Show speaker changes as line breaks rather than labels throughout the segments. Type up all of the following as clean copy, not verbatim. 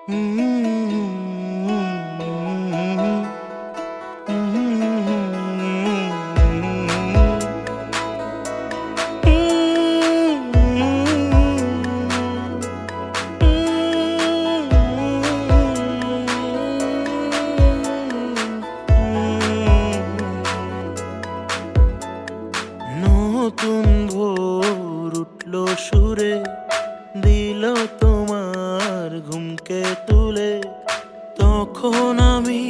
নতুন ভোর উঠলো সুরে, দিল তোমার ঘুমকে তুলে। তখন আমি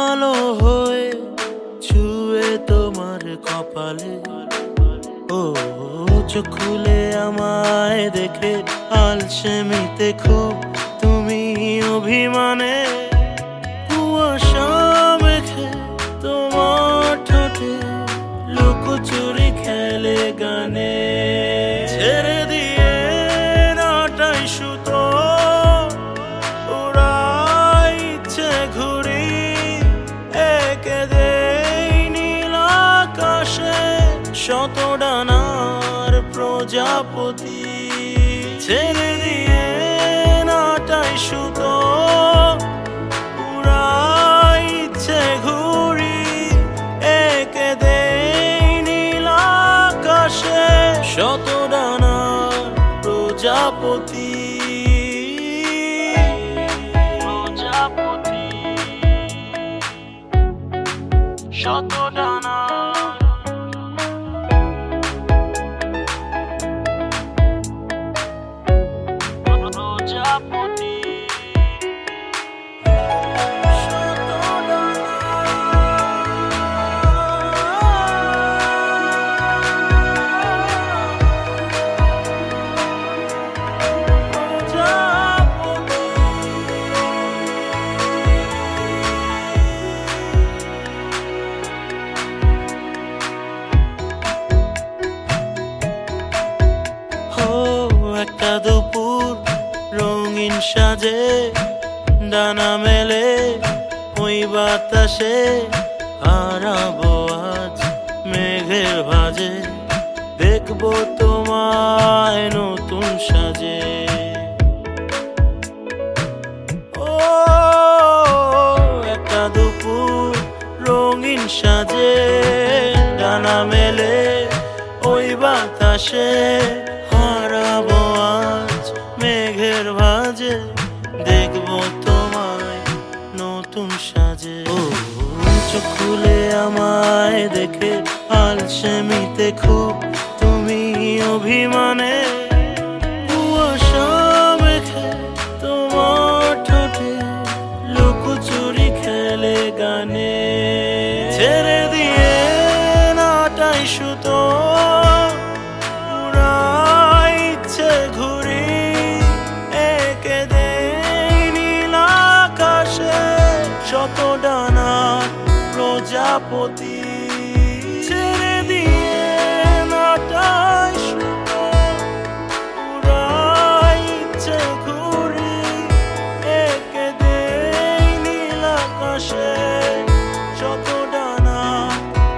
আলো হয়ে ছুঁয়ে তোমার কপালে। ও চোখ খুলে আমায় দেখে আলসেমিতে খুব তুমি অভিমানে। কুয়াশা মেখে তোমার ঠোঁটে লুকোচুরি খেলে গানে। ছেড়ে দিয়ে নাটাই সুতো উড়াই ইচ্ছে ঘুরি, এঁকে দেই নীল আকাশে শত ডানার প্রজাপতি। ছেড়ে দিয়ে নাটাই সুতো উড়াই ইচ্ছে ঘুরি, এঁকে দেই নীল আকাশে শত ডানার প্রজাপতি। প্রজাপতি শত ডানার প্রজাপতি। একটা দুপুর রঙিন সাজে, ডানা মেলে ওই বাতাসে। হারাবো আজ মেঘের ভাঁজে, দেখবো তোমায় নতুন সাজে। ও একটা দুপুর রঙিন সাজে, ডানা মেলে ওই বাতাসে। হারাবো আজ মেঘের ভাঁজে, দেখবো তোমায় নতুন সাজে। ও চোখ খুলে আমায় দেখে আলসেমিতে খুব তুমি অভিমানে। কুয়াশা মেখে তোমার ঠোঁটে লুকোচুরি খেলে গানে। ছেড়ে দিয়ে নাটাই সুতো উড়াই ইচ্ছে ঘুরি, এঁকে দেই নীল আকাশে শত ডানার প্রজাপতি। ছেড়ে দিয়ে নাটাই সুতো উড়াই ইচ্ছে ঘুরি, এঁকে দেই নীল আকাশে শত ডানার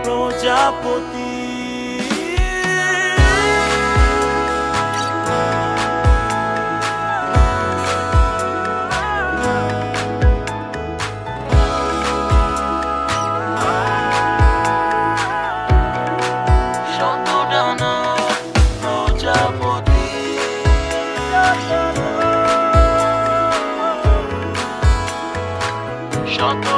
প্রজাপতি। শত